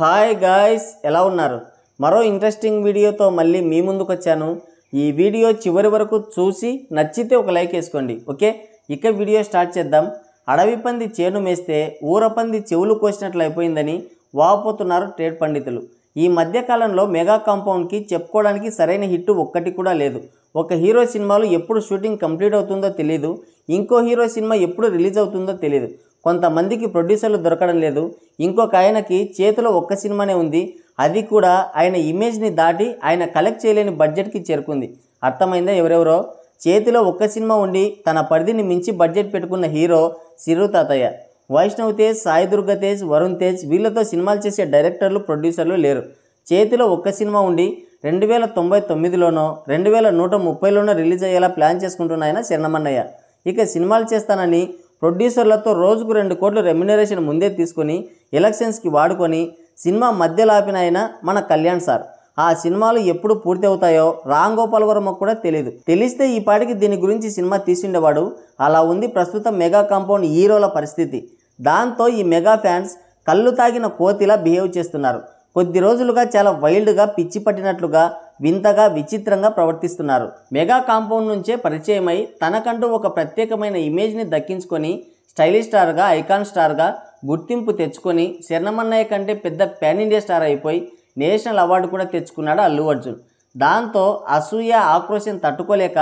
Hi guys, ఎలా ఉన్నారు? మరో ఇంట్రెస్టింగ్ వీడియోతో మళ్ళీ మీ ముందుకు వచ్చాను. ఈ వీడియో చివరి వరకు చూసి నచ్చితే ఒక లైక్ వేసుకోండి. ఓకే, ఇక వీడియో స్టార్ట్ చేద్దాం. అడవి పంది చేను మేస్తే ఊర పంది చెవులు కోసినట్లు అయిపోయిందని వాపోతున్నారు ట్రేడ్ పండితులు. ఈ మధ్యకాలంలో మెగా కాంపౌండ్కి చెప్పుకోవడానికి సరైన హిట్ ఒక్కటి కూడా లేదు. ఒక హీరో సినిమాలు ఎప్పుడు షూటింగ్ కంప్లీట్ అవుతుందో తెలియదు, ఇంకో హీరో సినిమా ఎప్పుడు రిలీజ్ అవుతుందో తెలియదు. కొంతమందికి ప్రొడ్యూసర్లు దొరకడం లేదు. ఇంకొక ఆయనకి చేతిలో ఒక్క సినిమానే ఉంది, అది కూడా ఆయన ఇమేజ్ని దాటి ఆయన కలెక్ట్ చేయలేని బడ్జెట్కి చేరుకుంది. అర్థమైందా? ఎవరెవరో చేతిలో ఒక్క సినిమా ఉండి తన పరిధిని మించి బడ్జెట్ పెట్టుకున్న హీరో సిరు తాతయ్య. వైష్ణవ్ తేజ్, సాయి దుర్గా తేజ్, వరుణ్ తేజ్ వీళ్ళతో సినిమాలు చేసే డైరెక్టర్లు, ప్రొడ్యూసర్లు లేరు. చేతిలో ఒక్క సినిమా ఉండి 2099లోనో 2130లోనో రిలీజ్ అయ్యేలా ప్లాన్ చేసుకుంటున్న ఆయన శరణమన్నయ్య. ఇక సినిమాలు చేస్తానని ప్రొడ్యూసర్లతో రోజుకు 2 కోట్ల రెమ్యునరేషన్ ముందే తీసుకొని ఎలక్షన్స్కి వాడుకొని సినిమా మధ్యలో ఆపిన ఆయన మన కళ్యాణ్ సార్. ఆ సినిమాలు ఎప్పుడు పూర్తి అవుతాయో రామ్ గోపాల్ వర్మ కూడా తెలియదు. తెలిస్తే ఈ పాటికి దీని గురించి సినిమా తీసిండేవాడు. అలా ఉంది ప్రస్తుతం మెగా కాంపౌండ్ హీరోల పరిస్థితి. దాంతో ఈ మెగా ఫ్యాన్స్ కళ్ళు తాగిన కోతిలా బిహేవ్ చేస్తున్నారు. కొద్ది రోజులుగా చాలా వైల్డ్గా, పిచ్చి పట్టినట్లుగా, వింతగా, విచిత్రంగా ప్రవర్తిస్తున్నారు. మెగా కాంపౌండ్ నుంచే పరిచయమై తనకంటూ ఒక ప్రత్యేకమైన ఇమేజ్ని దక్కించుకొని స్టైలిష్ స్టార్గా, ఐకాన్ స్టార్గా గుర్తింపు తెచ్చుకొని శరణమన్నయ్య కంటే పెద్ద పాన్ ఇండియా స్టార్ అయిపోయి నేషనల్ అవార్డు కూడా తెచ్చుకున్నాడు అల్లు అర్జున్. దాంతో అసూయ, ఆక్రోశం తట్టుకోలేక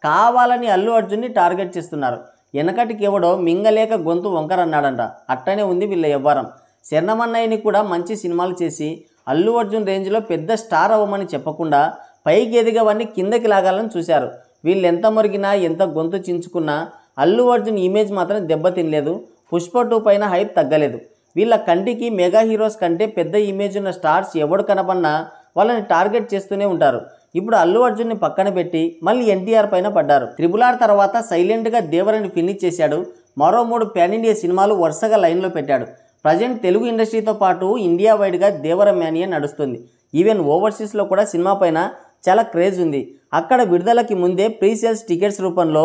కావాలని అల్లు అర్జున్ని టార్గెట్ చేస్తున్నారు. వెనకటికి ఎవడో మింగలేక గొంతు వంకరన్నాడంట. అట్టనే ఉంది వీళ్ళ వ్యవహారం. శరణమన్నయ్యని కూడా మంచి సినిమాలు చేసి అల్లు అర్జున్ రేంజ్లో పెద్ద స్టార్ అవ్వమని చెప్పకుండా పైకి ఎదిగవన్నీ కిందకి లాగాలని చూశారు. వీళ్ళు ఎంత మురిగినా, ఎంత గొంతు చించుకున్నా అల్లు అర్జున్ ఇమేజ్ మాత్రం దెబ్బతినలేదు. పుష్ప 2 పైన హైప్ తగ్గలేదు. వీళ్ళ కంటికి మెగా హీరోస్ కంటే పెద్ద ఇమేజ్ ఉన్న స్టార్స్ ఎవడు కనపన్నా వాళ్ళని టార్గెట్ చేస్తూనే ఉంటారు. ఇప్పుడు అల్లు అర్జున్ని పక్కన పెట్టి మళ్ళీ ఎన్టీఆర్ పైన పడ్డారు. RRR తర్వాత సైలెంట్గా దేవరని ఫినిష్ చేశాడు. మరో 3 పాన్ ఇండియా సినిమాలు వరుసగా లైన్లో పెట్టాడు. ప్రజెంట్ తెలుగు ఇండస్ట్రీతో పాటు ఇండియా వైడ్గా దేవర మ్యానియా నడుస్తుంది. ఈవెన్ ఓవర్సీస్లో కూడా సినిమా పైన చాలా క్రేజ్ ఉంది. అక్కడ విడుదలకి ముందే ప్రీ సేల్స్ టికెట్స్ రూపంలో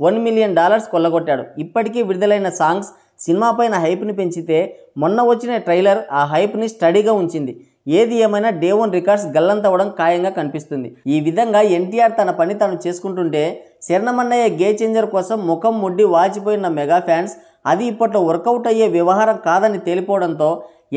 $1 మిలియన్ కొల్లగొట్టాడు. ఇప్పటికీ విడుదలైన సాంగ్స్ సినిమా పైన హైప్ని పెంచితే మొన్న వచ్చిన ట్రైలర్ ఆ హైప్ని స్టడీగా ఉంచింది. ఏది ఏమైనా డే 1 రికార్డ్స్ గల్లంతవ్వడం ఖాయంగా కనిపిస్తుంది. ఈ విధంగా ఎన్టీఆర్ తన పని తాను చేసుకుంటుంటే శరణమన్నయ్య గే చేంజర్ కోసం ముఖం ముడ్డి వాచిపోయిన మెగా ఫ్యాన్స్ అది ఇప్పట్లో వర్కౌట్ అయ్యే వ్యవహారం కాదని తేలిపోవడంతో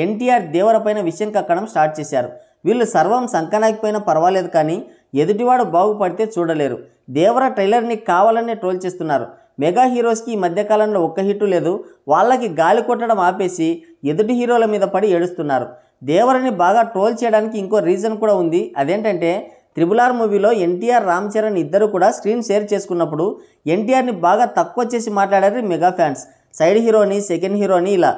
ఎన్టీఆర్ దేవర పైన విషయం కక్కడం స్టార్ట్ చేశారు. వీళ్ళు సర్వం సంకనాకపోయినా పర్వాలేదు, కానీ ఎదుటివాడు బాగుపడితే చూడలేరు. దేవర ట్రైలర్ని కావాలనే ట్రోల్ చేస్తున్నారు. మెగా హీరోస్కి ఈ మధ్యకాలంలో ఒక్క హిట్ లేదు. వాళ్ళకి గాలి కొట్టడం ఆపేసి ఎదుటి హీరోల మీద పడి ఏడుస్తున్నారు. దేవరని బాగా ట్రోల్ చేయడానికి ఇంకో రీజన్ కూడా ఉంది. అదేంటంటే RRR మూవీలో ఎన్టీఆర్, రామ్ చరణ్ ఇద్దరు కూడా స్క్రీన్ షేర్ చేసుకున్నప్పుడు ఎన్టీఆర్ని బాగా తక్కువ చేసి మాట్లాడారు మెగా ఫ్యాన్స్. సైడ్ హీరోని, సెకండ్ హీరోని ఇలా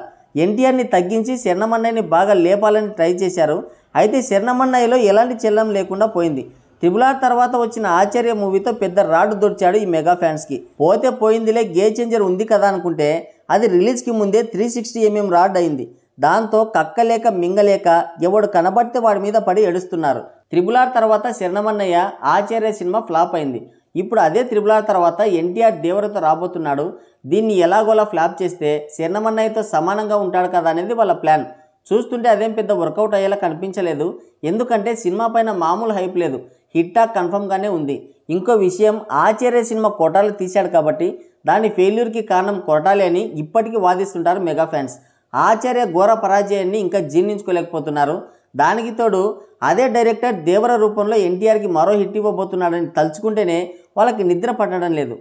ఎన్టీఆర్ని తగ్గించి శరణమన్నయ్యని బాగా లేపాలని ట్రై చేశారు. అయితే శరణమన్నయ్యలో ఎలాంటి చెల్లం లేకుండా పోయింది. RRR తర్వాత వచ్చిన ఆచార్య మూవీతో పెద్ద రాడ్ దొరిచాడు ఈ మెగా ఫ్యాన్స్కి. పోతే పోయిందిలే, గే చేంజర్ ఉంది కదా అనుకుంటే అది రిలీజ్కి ముందే 360mm రాడ్ అయింది. దాంతో కక్కలేక మింగలేక ఎవడు కనబడితే వాడి మీద పడి ఏడుస్తున్నారు. RRR తర్వాత శరణమన్నయ్య ఆచార్య సినిమా ఫ్లాప్ అయింది. ఇప్పుడు అదే RRR తర్వాత ఎన్టీఆర్ దేవరతో రాబోతున్నాడు. దీన్ని ఎలాగోలా ఫ్లాప్ చేస్తే శరణమన్నయ్యతో సమానంగా ఉంటాడు కదా అనేది వాళ్ళ ప్లాన్. చూస్తుంటే అదేం పెద్ద వర్కౌట్ అయ్యేలా కనిపించలేదు. ఎందుకంటే సినిమా పైన మామూలు హైప్ లేదు. హిట్ టాక్ కన్ఫర్మ్గానే ఉంది. ఇంకో విషయం, ఆచార్య సినిమా కొట్టాలు తీశాడు కాబట్టి దాని ఫెయిల్యూర్కి కారణం కొట్టాలి అని ఇప్పటికీ వాదిస్తుంటారు మెగా ఫ్యాన్స్. ఆచార్య ఘోర పరాజయాన్ని ఇంకా జీర్ణించుకోలేకపోతున్నారు. దానికి తోడు అదే డైరెక్టర్ దేవర రూపంలో ఎన్టీఆర్కి మరో హిట్ ఇవ్వబోతున్నాడని తలుచుకుంటేనే వాళ్ళకి నిద్ర పట్టడం లేదు.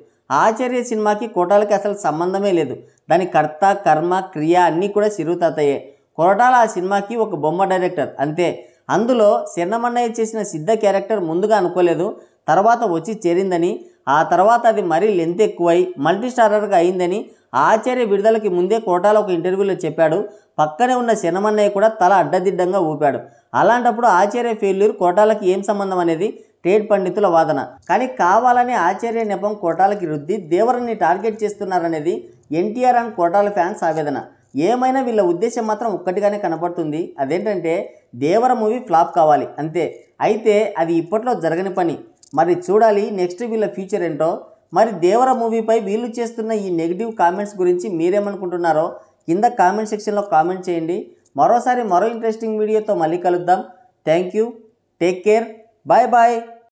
ఆచార్య సినిమాకి కోటాలకి అసలు సంబంధమే లేదు. దాని కర్త, కర్మ, క్రియ అన్నీ కూడా సిరు తాతయ్యే. కొరటాల ఆ సినిమాకి ఒక బొమ్మ డైరెక్టర్ అంతే. అందులో శరణమన్నయ్య చేసిన సిద్ధ క్యారెక్టర్ ముందుగా అనుకోలేదు, తర్వాత వచ్చి చేరిందని, ఆ తర్వాత అది మరీ లెంత్ ఎక్కువై మల్టీ స్టారర్గా అయిందని ఆచార్య విడుదలకి ముందే కొరటాల ఒక ఇంటర్వ్యూలో చెప్పాడు. పక్కనే ఉన్న శరణమన్నయ్య కూడా తల అడ్డదిడ్డంగా ఊపాడు. అలాంటప్పుడు ఆచార్య ఫెయిల్యూర్ కొరటాలకి ఏం సంబంధం అనేది ట్రేడ్ పండితుల వాదన. కానీ కావాలని ఆచార్య నెపం కొరటాలకి రుద్ది దేవరని టార్గెట్ చేస్తున్నారనేది ఎన్టీఆర్ అండ్ కొరటాల ఫ్యాన్స్ ఆవేదన. ఏమైనా వీళ్ళ ఉద్దేశం మాత్రం ఒక్కటిగానే కనపడుతుంది. అదేంటంటే దేవర మూవీ ఫ్లాప్ కావాలి అంతే. అయితే అది ఇప్పట్లో జరగని పని. మరి చూడాలి నెక్స్ట్ వీళ్ళ ఫ్యూచర్ ఏంటో. మరి దేవర మూవీపై వీళ్ళు చేస్తున్న ఈ నెగిటివ్ కామెంట్స్ గురించి మీరేమనుకుంటున్నారో కింద కామెంట్ సెక్షన్లో కామెంట్ చేయండి. మరోసారి మరో ఇంట్రెస్టింగ్ వీడియోతో మళ్ళీ కలుద్దాం. Thank you, take care, bye bye.